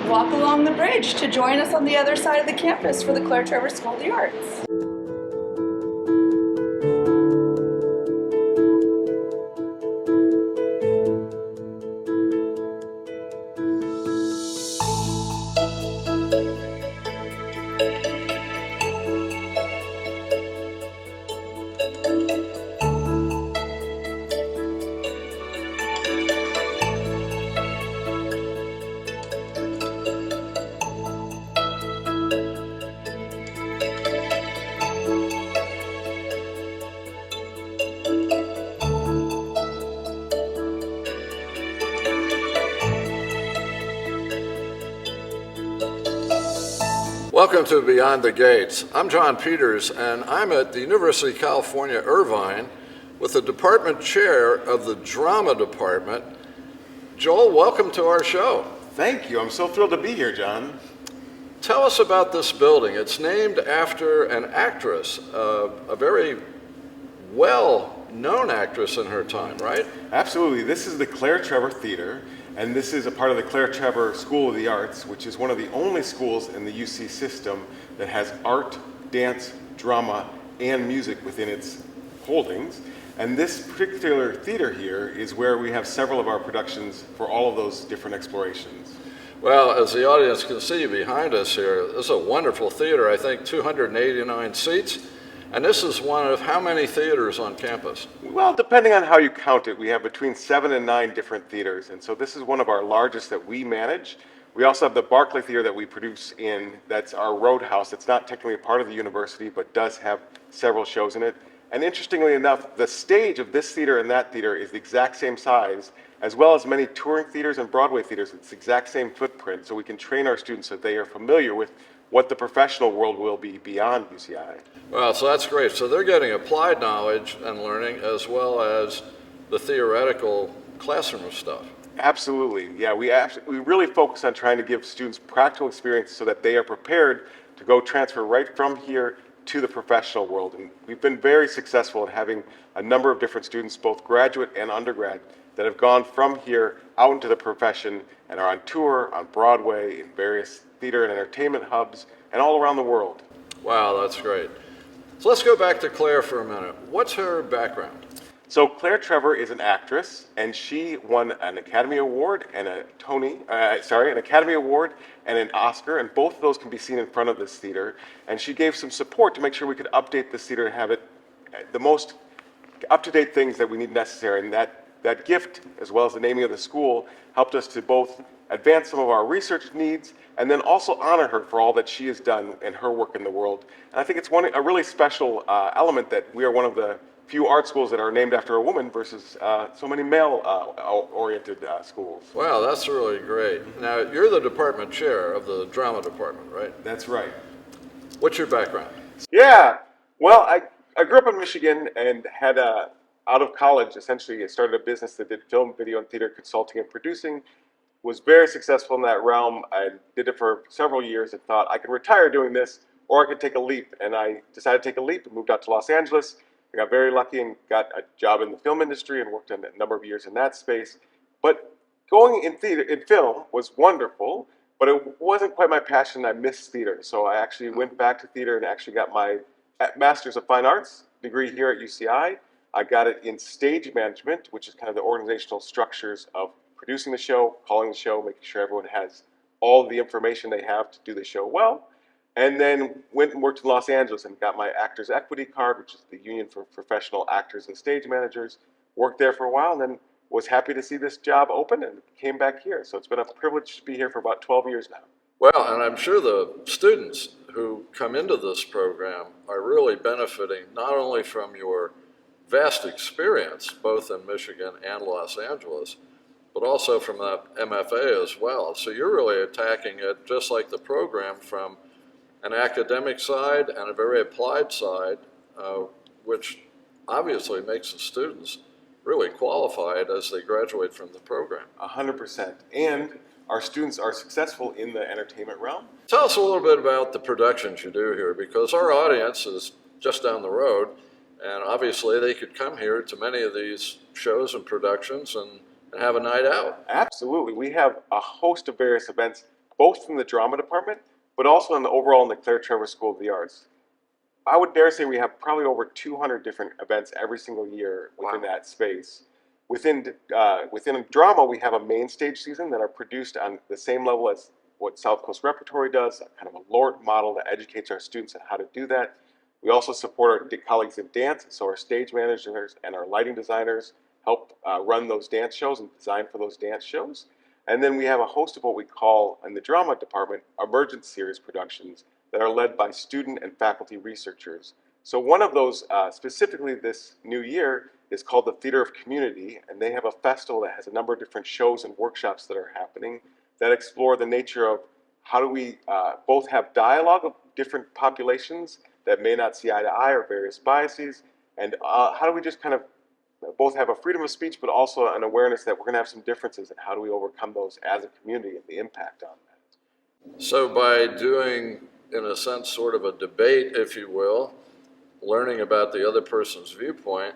walk along the bridge to join us on the other side of the campus for the Claire Trevor School of the Arts. Welcome to Beyond the Gates. I'm John Peters, and I'm at the University of California, Irvine, with the department chair of the drama department. Joel, welcome to our show. Thank you. I'm so thrilled to be here, John. Tell us about this building. It's named after an actress, a very well-known actress in her time, right? Absolutely. This is the Claire Trevor Theater, and this is a part of the Claire Trevor School of the Arts, which is one of the only schools in the UC system that has art, dance, drama, and music within its holdings. And this particular theater here is where we have several of our productions for all of those different explorations. Well, as the audience can see behind us here, this is a wonderful theater. I think 289 seats. And this is one of how many theaters on campus? Well, depending on how you count it, we have between 7 and 9 different theaters. And so this is one of our largest that we manage. We also have the Barclay Theater that we produce in, that's our roadhouse. It's not technically a part of the university, but does have several shows in it. And interestingly enough, the stage of this theater and that theater is the exact same size, as well as many touring theaters and Broadway theaters. It's the exact same footprint, so we can train our students so they are familiar with what the professional world will be beyond UCI. Well, so that's great. So they're getting applied knowledge and learning as well as the theoretical classroom stuff. Absolutely. Yeah, we really focus on trying to give students practical experience so that they are prepared to go transfer right from here to the professional world. And we've been very successful in having a number of different students, both graduate and undergrad, that have gone from here out into the profession and are on tour, on Broadway, in various theater and entertainment hubs, and all around the world. Wow, that's great. So let's go back to Claire for a minute. What's her background? So Claire Trevor is an actress, and she won an Academy Award and an Academy Award and an Oscar, and both of those can be seen in front of this theater. And she gave some support to make sure we could update this theater and have it the most up-to-date things that we need necessary. And that gift, as well as the naming of the school, helped us to both advance some of our research needs and then also honor her for all that she has done and her work in the world. And I think it's a really special element that we are one of the few art schools that are named after a woman versus so many male-oriented schools. Wow, that's really great. Now, you're the department chair of the drama department, right? That's right. What's your background? Yeah, well, I grew up in Michigan and had out of college, essentially, I started a business that did film, video, and theater consulting and producing. Was very successful in that realm. I did it for several years and thought I could retire doing this or I could take a leap. And I decided to take a leap and moved out to Los Angeles. I got very lucky and got a job in the film industry and worked in a number of years in that space. But going in film was wonderful, but it wasn't quite my passion. I missed theater. So I actually went back to theater and actually got my Master's of Fine Arts degree here at UCI. I got it in stage management, which is kind of the organizational structures of producing the show, calling the show, making sure everyone has all the information they have to do the show well. And then went and worked in Los Angeles and got my Actors Equity Card, which is the union for professional actors and stage managers. Worked there for a while and then was happy to see this job open and came back here. So it's been a privilege to be here for about 12 years now. Well, and I'm sure the students who come into this program are really benefiting not only from your vast experience, both in Michigan and Los Angeles, but also from that MFA as well. So you're really attacking it just like the program from an academic side and a very applied side, which obviously makes the students really qualified as they graduate from the program. 100%. And our students are successful in the entertainment realm. Tell us a little bit about the productions you do here, because our audience is just down the road, and obviously they could come here to many of these shows and productions and have a night out. Absolutely. We have a host of various events both from the drama department, but also in the overall in the Claire Trevor School of the Arts. I would dare say we have probably over 200 different events every single year within that space. Within drama, we have a main stage season that are produced on the same level as what South Coast Repertory does, kind of a LORT model that educates our students on how to do that. We also support our colleagues in dance, so our stage managers and our lighting designers help run those dance shows and design for those dance shows. And then we have a host of what we call, in the drama department, emergent series productions that are led by student and faculty researchers. So one of those, specifically this new year, is called the Theater of Community, and they have a festival that has a number of different shows and workshops that are happening that explore the nature of how do we both have dialogue of different populations that may not see eye to eye or various biases, and how do we just kind of both have a freedom of speech, but also an awareness that we're going to have some differences, and how do we overcome those as a community and the impact on that. So by doing, in a sense, sort of a debate, if you will, learning about the other person's viewpoint,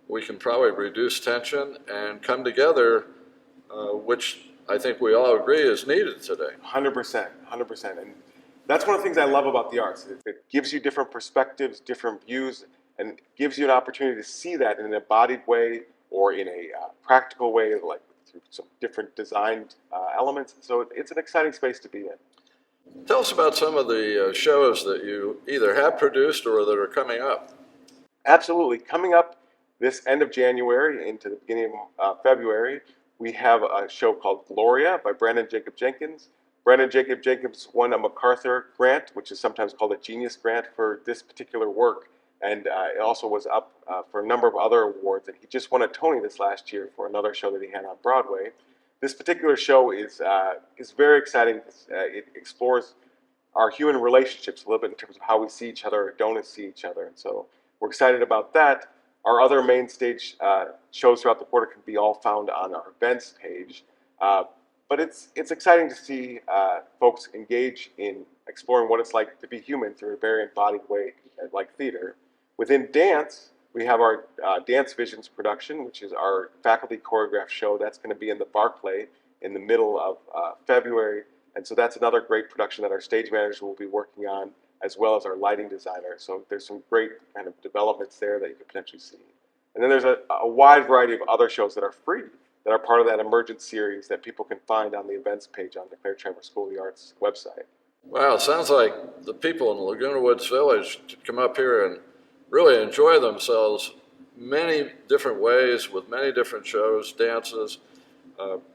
we can probably reduce tension and come together, which I think we all agree is needed today. 100%, 100%. And that's one of the things I love about the arts. It gives you different perspectives, different views, and gives you an opportunity to see that in an embodied way or in a practical way, like through some different designed elements. So it's an exciting space to be in. Tell us about some of the shows that you either have produced or that are coming up. Absolutely. Coming up this end of January into the beginning of February, we have a show called Gloria by Brandon Jacob Jenkins. Brandon Jacob Jenkins won a MacArthur grant, which is sometimes called a Genius Grant, for this particular work. And it also was up for a number of other awards. And he just won a Tony this last year for another show that he had on Broadway. This particular show is very exciting. It explores our human relationships a little bit in terms of how we see each other or don't see each other. And so we're excited about that. Our other main stage shows throughout the quarter can be all found on our events page. But it's exciting to see folks engage in exploring what it's like to be human through a very embodied way, like theater. Within dance, we have our Dance Visions production, which is our faculty choreographed show. That's going to be in the Barclay in the middle of February. And so that's another great production that our stage managers will be working on, as well as our lighting designer. So there's some great kind of developments there that you could potentially see. And then there's a wide variety of other shows that are free, that are part of that emergent series that people can find on the events page on the Claire Trevor School of the Arts website. Wow, it sounds like the people in Laguna Woods Village should come up here and really enjoy themselves many different ways with many different shows, dances,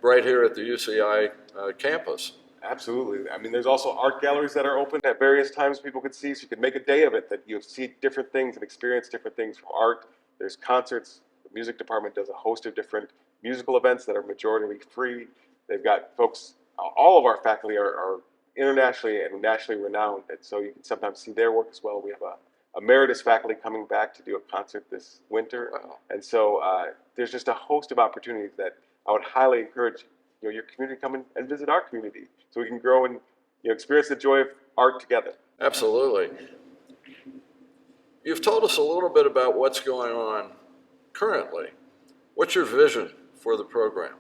right here at the UCI campus. Absolutely. I mean, there's also art galleries that are open at various times people could see, so you could make a day of it that you see different things and experience different things from art. There's concerts. The music department does a host of different musical events that are majority free. They've got folks, all of our faculty are internationally and nationally renowned, and so you can sometimes see their work as well. We have a emeritus faculty coming back to do a concert this winter. Wow. And so there's just a host of opportunities that I would highly encourage your community to come and visit our community, so we can grow and experience the joy of art together. Absolutely. You've told us a little bit about what's going on currently. What's your vision for the program?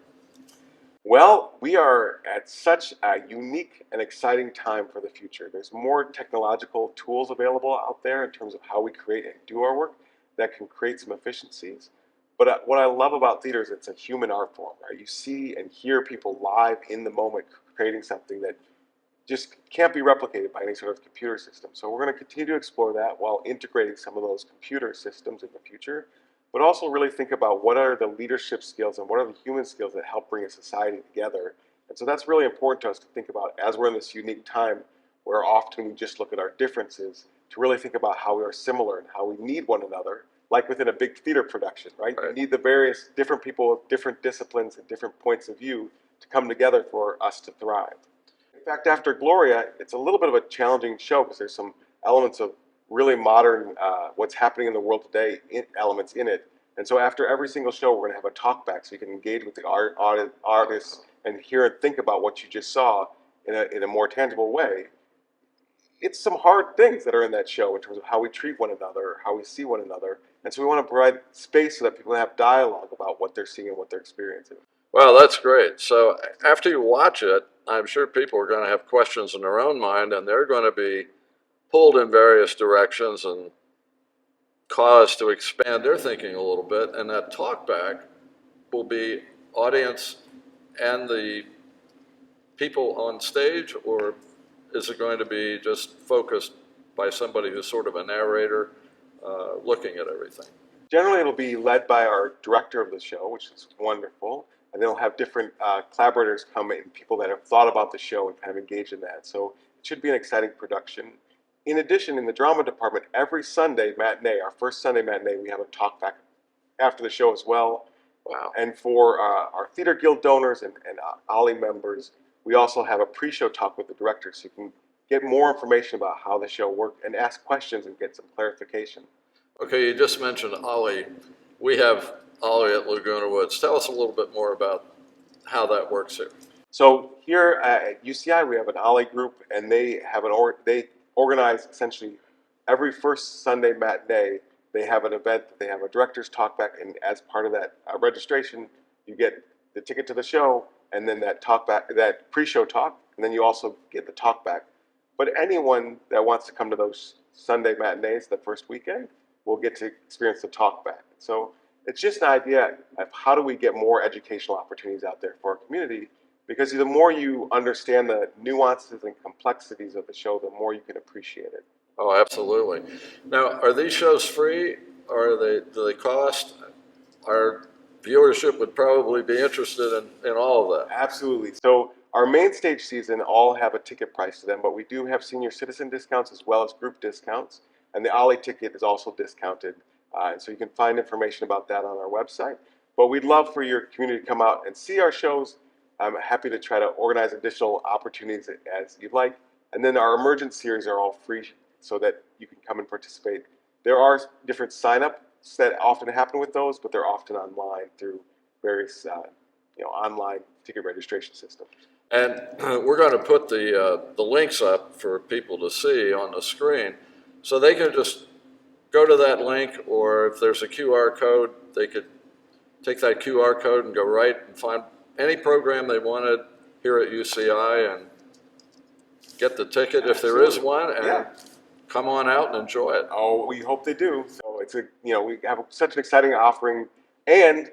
Well, we are at such a unique and exciting time for the future. There's more technological tools available out there in terms of how we create and do our work that can create some efficiencies. But what I love about theater is it's a human art form, right? You see and hear people live in the moment creating something that just can't be replicated by any sort of computer system. So we're going to continue to explore that while integrating some of those computer systems in the future, but also really think about what are the leadership skills and what are the human skills that help bring a society together. And so that's really important to us to think about as we're in this unique time where often we just look at our differences, to really think about how we are similar and how we need one another, like within a big theater production, right? You need the various different people with different disciplines and different points of view to come together for us to thrive. In fact, after Gloria, it's a little bit of a challenging show because there's some elements of really modern, what's happening in the world today, elements in it. And so after every single show, we're going to have a talk back so you can engage with the artists and hear and think about what you just saw in a more tangible way. It's some hard things that are in that show in terms of how we treat one another, or how we see one another. And so we want to provide space so that people have dialogue about what they're seeing and what they're experiencing. Well, that's great. So after you watch it, I'm sure people are going to have questions in their own mind, and they're going to be pulled in various directions and caused to expand their thinking a little bit. And that talk back will be audience and the people on stage, or is it going to be just focused by somebody who's sort of a narrator looking at everything? Generally, it'll be led by our director of the show, which is wonderful, and they'll have different collaborators come in, people that have thought about the show and kind of engage in that. So it should be an exciting production. In addition, in the drama department, every Sunday matinee, our first Sunday matinee, we have a talk back after the show as well. Wow. And for our Theater Guild donors and OLLI members, we also have a pre-show talk with the director, so you can get more information about how the show worked and ask questions and get some clarification. Okay, you just mentioned OLLI. We have OLLI at Laguna Woods. Tell us a little bit more about how that works here. So here at UCI, we have an OLLI group, and they have they organize essentially every first Sunday matinee. They have an event. They have a director's talk back, and as part of that registration, you get the ticket to the show, and then that talk back, that pre-show talk, and then you also get the talk back. But anyone that wants to come to those Sunday matinees the first weekend will get to experience the talk back. So it's just an idea of how do we get more educational opportunities out there for our community, because the more you understand the nuances and complexities of the show, the more you can appreciate it. Oh, absolutely. Now, are these shows free, or do they cost? Our viewership would probably be interested in all of that. Absolutely. So our main stage season all have a ticket price to them, but we do have senior citizen discounts as well as group discounts, and the OLLI ticket is also discounted. And so you can find information about that on our website. But we'd love for your community to come out and see our shows. I'm happy to try to organize additional opportunities as you'd like. And then our emergent series are all free so that you can come and participate. There are different sign-ups that often happen with those, but they're often online through various online ticket registration systems. And we're going to put the links up for people to see on the screen, so they can just go to that link, or if there's a QR code, they could take that QR code and go right and find any program they wanted here at UCI and get the ticket if there is one, and come on out and enjoy it. Oh, we hope they do. So it's we have such an exciting offering, and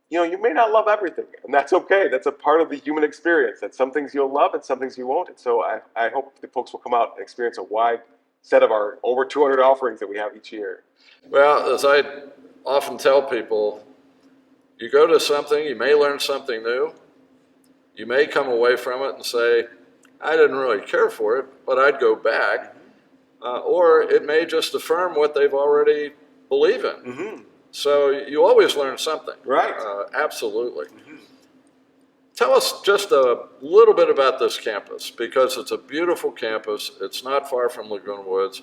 you may not love everything, and that's okay. That's a part of the human experience. That some things you'll love and some things you won't. And so I hope the folks will come out and experience a wide set of our over 200 offerings that we have each year. Well, as I often tell people, you go to something, you may learn something new. You may come away from it and say, I didn't really care for it, but I'd go back. Or it may just affirm what they've already believe in. Mm-hmm. So you always learn something. Right. Absolutely. Mm-hmm. Tell us just a little bit about this campus, because it's a beautiful campus. It's not far from Laguna Woods.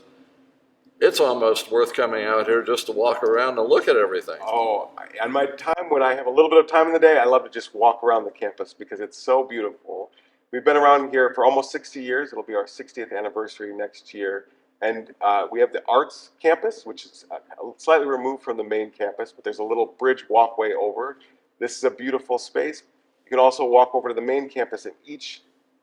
It's almost worth coming out here just to walk around and look at everything. Oh, on my time, when I have a little bit of time in the day, I love to just walk around the campus because it's so beautiful. We've been around here for almost 60 years. It'll be our 60th anniversary next year. And we have the arts campus, which is slightly removed from the main campus, but there's a little bridge walkway over. This is a beautiful space. You can also walk over to the main campus in each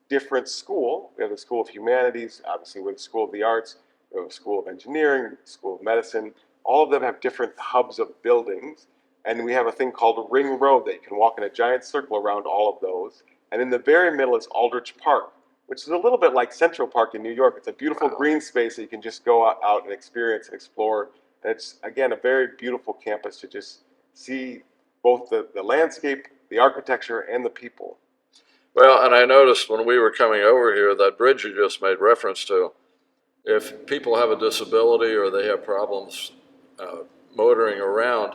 different school. We have the School of Humanities, obviously we have the School of the Arts, we have the School of Engineering, School of Medicine. All of them have different hubs of buildings. And we have a thing called Ring Road that you can walk in a giant circle around all of those. And in the very middle is Aldrich Park, which is a little bit like Central Park in New York. It's a beautiful green space that you can just go out and experience and explore. And it's, again, a very beautiful campus to just see both the landscape, the architecture, and the people. Well, and I noticed when we were coming over here, that bridge you just made reference to, if people have a disability or they have problems motoring around,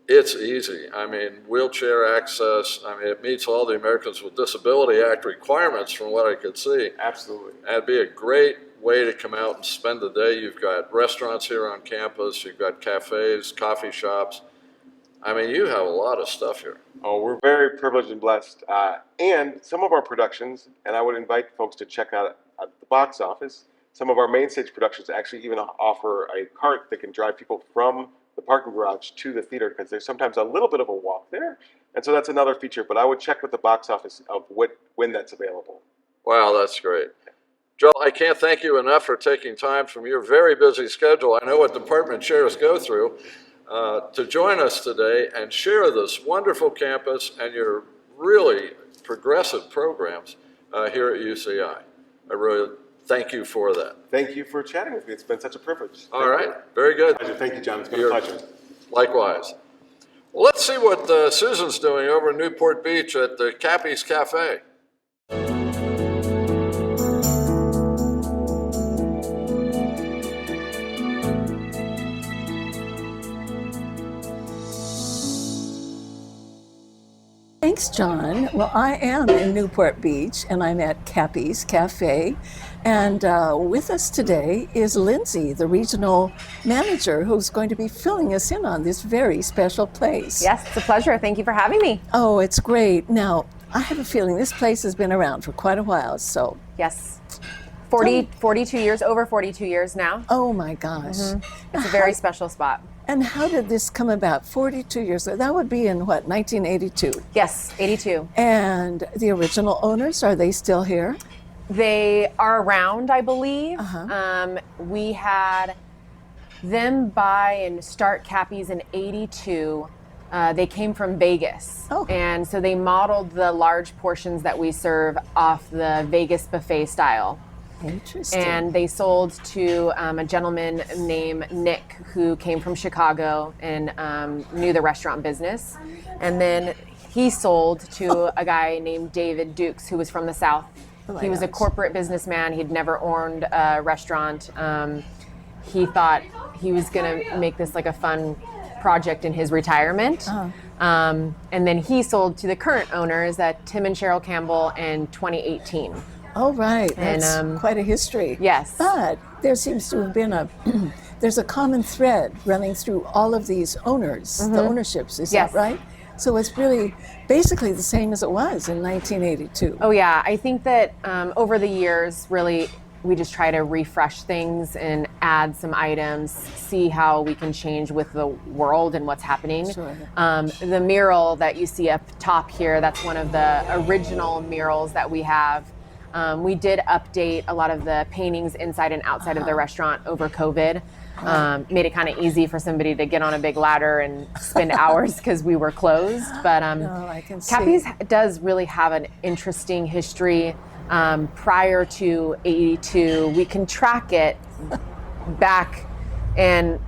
it's easy. I mean, wheelchair access, it meets all the Americans with Disability Act requirements from what I could see. Absolutely. And it'd be a great way to come out and spend the day. You've got restaurants here on campus, you've got cafes, coffee shops. You have a lot of stuff here. Oh, we're very privileged and blessed. And some of our productions, and I would invite folks to check out at the box office, some of our main stage productions actually even offer a cart that can drive people from the parking garage to the theater because there's sometimes a little bit of a walk there. And so that's another feature, but I would check with the box office of when that's available. Wow, that's great. Joel, I can't thank you enough for taking time from your very busy schedule. I know what department chairs go through to join us today and share this wonderful campus and your really progressive programs here at UCI. I really thank you for that. Thank you for chatting with me. It's been such a privilege. All right, very good. Pleasure. Thank you, John. It's been a pleasure. Likewise. Well, let's see what Susan's doing over in Newport Beach at the Cappy's Cafe. Thanks, John. Well, I am in Newport Beach, and I'm at Cappy's Cafe. And with us today is Lindsay, the regional manager, who's going to be filling us in on this very special place. Yes, it's a pleasure. Thank you for having me. Oh, it's great. Now, I have a feeling this place has been around for quite a while, so. Yes. 42 years, over 42 years now. Oh my gosh. It's a very special spot. And how did this come about? 42 years ago. That would be in what, 1982? Yes, 82. And the original owners, are they still here? They are around, I believe. We had them buy and start Cappy's in 82. They came from Vegas. Oh. And so they modeled the large portions that we serve off the Vegas buffet style. Interesting. And they sold to a gentleman named Nick, who came from Chicago and knew the restaurant business. And then he sold to a guy named David Dukes, who was from the South. He was a corporate businessman. He'd never owned a restaurant. He thought he was going to make this like a fun project in his retirement. And then he sold to the current owners, Tim and Cheryl Campbell, in 2018. Oh, right. That's quite a history. Yes. But there seems to have been there's a common thread running through all of these owners, the ownerships. Is Yes. that right? So it's really basically the same as it was in 1982. Oh, yeah. I think that over the years, really, we just try to refresh things and add some items, see how we can change with the world and what's happening. Sure. The mural that you see up top here, that's one of the original murals that we have. We did update a lot of the paintings inside and outside of the restaurant over COVID. Made it kind of easy for somebody to get on a big ladder and spend hours because we were closed. But I can see. Cappy's does really have an interesting history. Prior to 82, we can track it back, and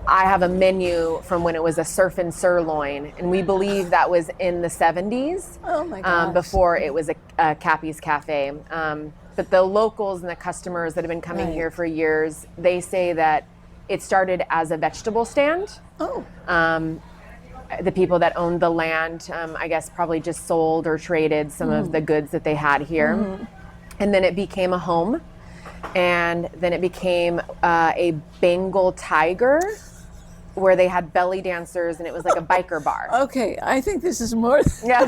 I have a menu from when it was a surf and sirloin, and we believe that was in the 70s. Oh my gosh. Before it was a Cappy's Cafe. But the locals and the customers that have been coming here for years, they say that it started as a vegetable stand. Oh. The people that owned the land, I guess, probably just sold or traded some of the goods that they had here. And then it became a home. And then it became a Bengal tiger, where they had belly dancers, and it was like a biker bar. Okay, I think this is more,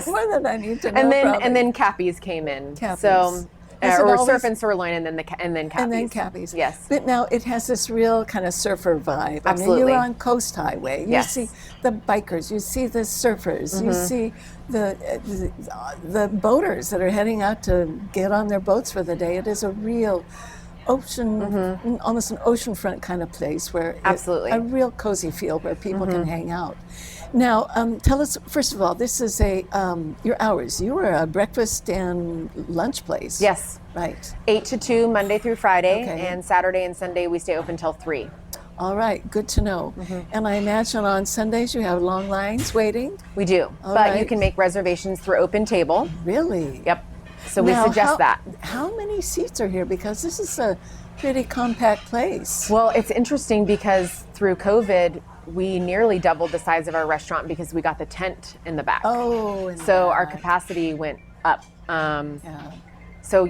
more than I need to know. And then Cappy's came in. Cappy's. So, Has it or always- surf and sirloin, and then Cappy's. And then Cappy's. Yes. But now it has this real kind of surfer vibe. I Absolutely. mean, you're on Coast Highway. You Yes. see the bikers. You see the surfers. You see the boaters that are heading out to get on their boats for the day. It is a real ocean, almost an oceanfront kind of place where Absolutely. a real cozy feel where people can hang out. Now, tell us, first of all, this is your hours. You are a breakfast and lunch place. Yes. Right. 8 to 2, Monday through Friday, Okay. and Saturday and Sunday we stay open till 3. All right, good to know. And I imagine on Sundays you have long lines waiting? We do, All but you right. can make reservations through Open Table. Really? Yep. So we Now, suggest that. How many seats are here? Because this is a pretty compact place. Well, it's interesting because through COVID, we nearly doubled the size of our restaurant because we got the tent in the back. Oh, and So our that. capacity went up. Yeah. So,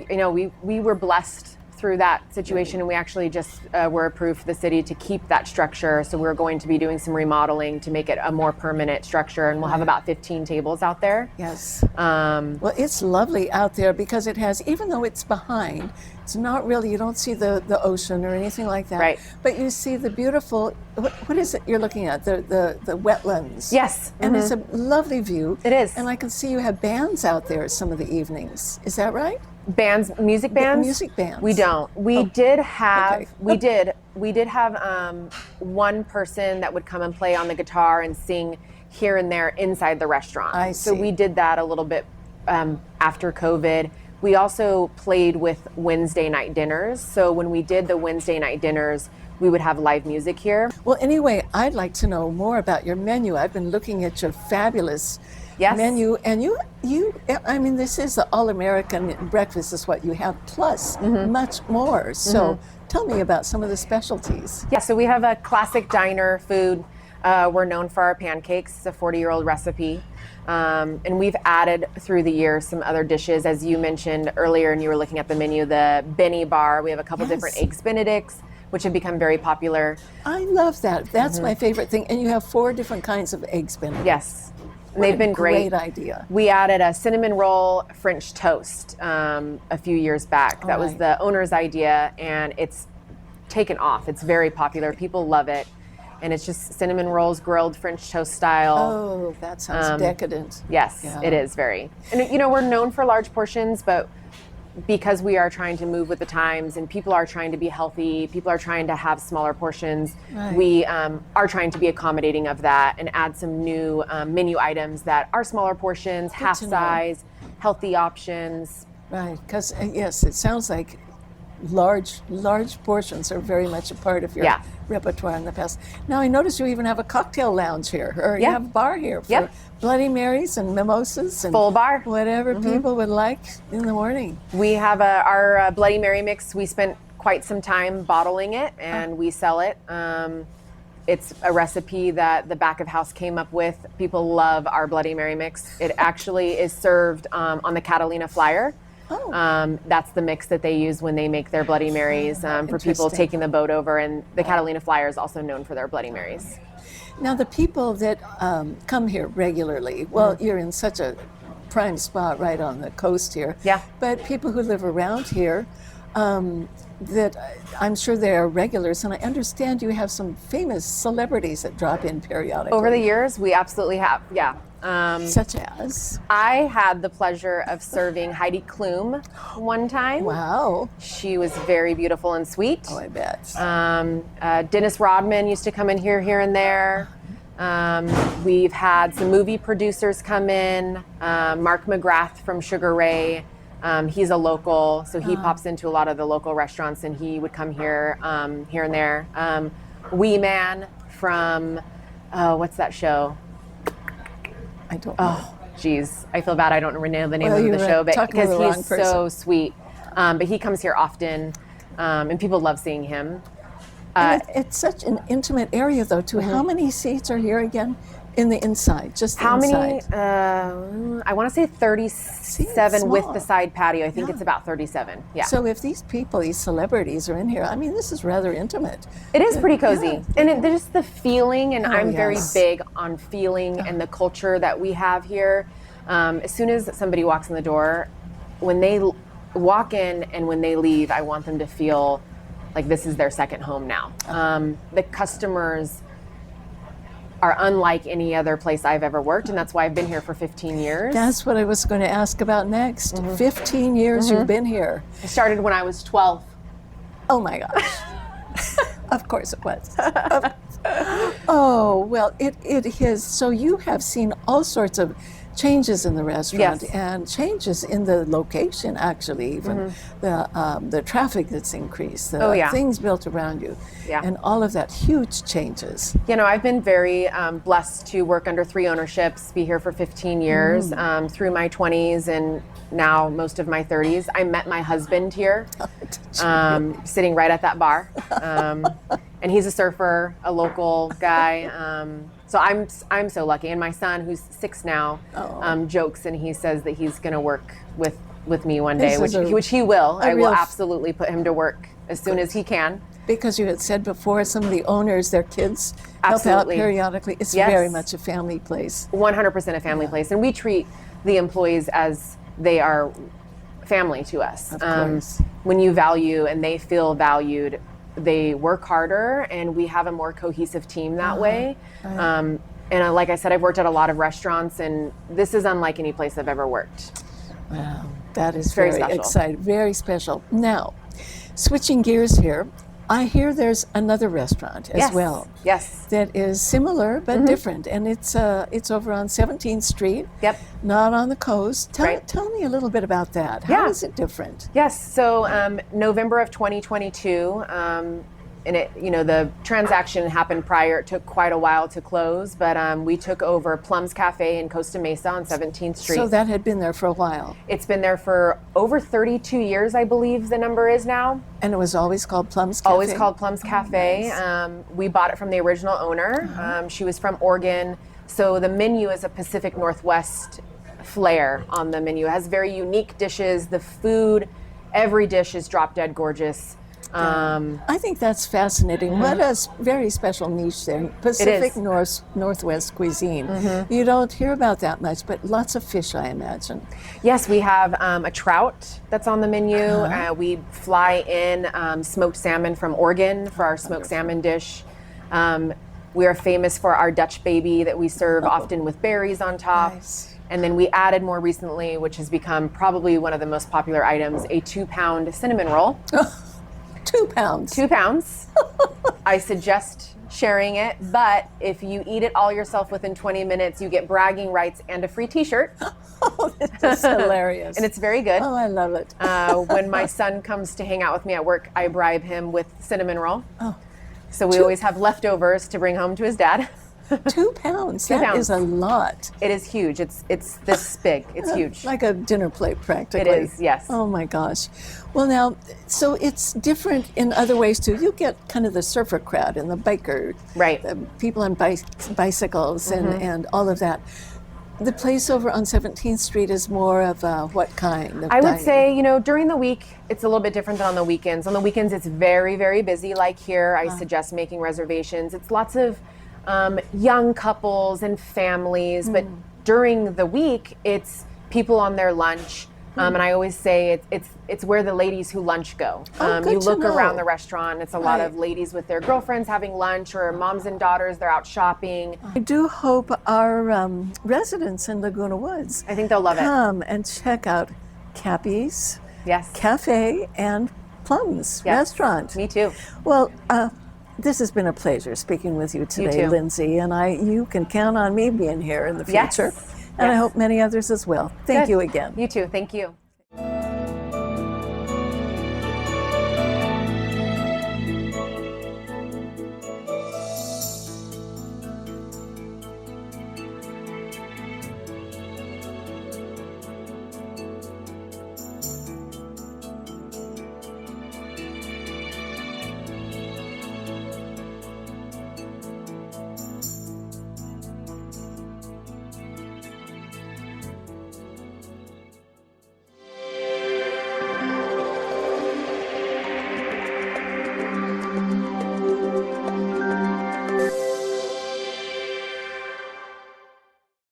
we were blessed through that situation, and we actually just were approved for the city to keep that structure. So we're going to be doing some remodeling to make it a more permanent structure, and we'll have about 15 tables out there. Yes. Um, Well, it's lovely out there because it has, even though it's behind, It's not really, you don't see the ocean or anything like that. Right. But you see the beautiful, what is it you're looking at? The wetlands. Yes. And it's a lovely view. It is. And I can see you have bands out there some of the evenings. Is that right? Bands, music bands? Music bands. We don't. We did have, okay. we did have one person that would come and play on the guitar and sing here and there inside the restaurant. I So see. we did that a little bit after COVID. We also played with Wednesday night dinners. So when we did the Wednesday night dinners, we would have live music here. Well, anyway, I'd like to know more about your menu. I've been looking at your fabulous Yes. menu, and I mean, this is the all-American breakfast is what you have, plus much more. So tell me about some of the specialties. Yeah, so we have a classic diner food. We're known for our pancakes. It's a 40-year-old recipe. And we've added through the years some other dishes. As you mentioned earlier, and you were looking at the menu, the Benny Bar. We have a couple different Eggs Benedicts, which have become very popular. I love that. That's my favorite thing. And you have 4 different kinds of eggs Benedict. Yes. What They've a been great. Great idea. We added a cinnamon roll French toast a few years back. That was the owner's idea, and it's taken off. It's very popular. People love it. And it's just cinnamon rolls grilled French toast style. Oh, that sounds decadent. Yes, it is very. And we're known for large portions, but because we are trying to move with the times and people are trying to be healthy, people are trying to have smaller portions, we are trying to be accommodating of that and add some new menu items that are smaller portions, half size, healthy options. Right, because yes, it sounds like large portions are very much a part of your repertoire in the past. Now I notice you even have a cocktail lounge here, or you have a bar here for Bloody Marys and mimosas and full bar, whatever people would like in the morning. We have our Bloody Mary mix. We spent quite some time bottling it, and we sell it. It's a recipe that the back of house came up with. People love our Bloody Mary mix. It actually is served on the Catalina flyer. That's the mix that they use when they make their Bloody Marys for people taking the boat over. And the Catalina flyer is also known for their Bloody Marys. Now, the people that come here regularly, well, you're in such a prime spot right on the coast here. Yeah. But people who live around here, that I'm sure they are regulars, and I understand you have some famous celebrities that drop in periodically. Over the years, we absolutely have, such as? I had the pleasure of serving Heidi Klum one time. Wow. She was very beautiful and sweet. Oh, I bet. Dennis Rodman used to come in here and there. We've had some movie producers come in. Mark McGrath from Sugar Ray. He's a local, so he pops into a lot of the local restaurants, and he would come here and there. Wee Man from, what's that show? I don't know. Oh, geez. I feel bad I don't know the name Well, of the show, but because he's person. so sweet. But he comes here often, and people love seeing him. And it's such an intimate area, though, too. How many seats are here again in the inside? Just the How inside? many? I want to say 37 with the side patio. I think it's about 37. Yeah. So if these people, these celebrities are in here, I mean, this is rather intimate. It is pretty cozy. And just the feeling, and I'm very yes. big on feeling and the culture that we have here. As soon as somebody walks in the door, when they walk in and when they leave, I want them to feel like this is their second home now. The customers are unlike any other place I've ever worked, and that's why I've been here for 15 years. That's what I was going to ask about next. 15 years you've been here. I started when I was 12. Oh my gosh. Of course it was. Oh, well, it is. So you have seen all sorts of changes in the restaurant and changes in the location, actually, even the traffic that's increased, the things built around you, and all of that, huge changes. I've been very blessed to work under 3 ownerships, be here for 15 years, through my 20s and now most of my 30s. I met my husband here, sitting right at that bar. And he's a surfer, a local guy. So I'm so lucky. And my son, who's 6 now, jokes, and he says that he's going to work with me one day, which he will. I will absolutely put him to work as soon as he can. Because you had said before, some of the owners, their kids help out periodically. It's very much a family place. 100% a family place. And we treat the employees as they are family to us. Of course. when you value and they feel valued, they work harder, and we have a more cohesive team that way. Right. And like I said, I've worked at a lot of restaurants, and this is unlike any place I've ever worked. Wow, that is very very special. exciting, very special. Now, switching gears here, I hear there's another restaurant as Yes. well Yes. that is similar but different, and it's over on 17th Street, Yep. not on the coast. Right. Tell me a little bit about that. How Yeah. is it different? Yes. So November of 2022, and the transaction happened prior. It took quite a while to close, but we took over Plum's Cafe in Costa Mesa on 17th Street. So that had been there for a while, It's been there for over 32 years, I believe the number is now. and it was always called Plum's Cafe. Always called Plum's Cafe. nice. We bought it from the original owner. She was from Oregon. So the menu is a Pacific Northwest flair on the menu. It has very unique dishes. The food, every dish is drop dead gorgeous. I think that's fascinating. What a very special niche there. Pacific Northwest cuisine. You don't hear about that much, but lots of fish, I imagine. Yes, we have a trout that's on the menu. We fly in smoked salmon from Oregon for our smoked salmon dish. We are famous for our Dutch baby that we serve often with berries on top. Nice. And then we added more recently, which has become probably one of the most popular items, a 2-pound cinnamon roll. 2 pounds. 2 pounds. I suggest sharing it, but if you eat it all yourself within 20 minutes, you get bragging rights and a free t-shirt. Oh, this is hilarious. And it's very good. Oh, I love it. When my son comes to hang out with me at work, I bribe him with cinnamon roll. Oh. So we always have leftovers to bring home to his dad. 2 pounds. 2 That pounds. is a lot. It is huge. It's this big. It's huge. Like a dinner plate, practically. It is, yes. Oh my gosh. Well, now, so it's different in other ways too. You get kind of the surfer crowd and the biker, Right. the people on bicycles and all of that. The place over on 17th Street is more of what kind of I would dining? say, during the week, it's a little bit different than on the weekends. On the weekends, it's very, very busy. Like here, I suggest making reservations. It's lots of young couples and families, but during the week, it's people on their lunch. And I always say it's where the ladies who lunch go. Oh, good You to look around know. the restaurant, it's a lot of Right. ladies with their girlfriends having lunch, or moms and daughters, they're out shopping. I do hope our residents in Laguna Woods I think they'll love it. come and check out Cappy's Yes. Cafe and Plum's Yes. restaurant. Me too. Well, this has been a pleasure speaking with you today, too. Lindsay, and you can count on me being here in the Yes. future, and I Yes. hope many others as well. Thank Good. you again. You too. Thank you.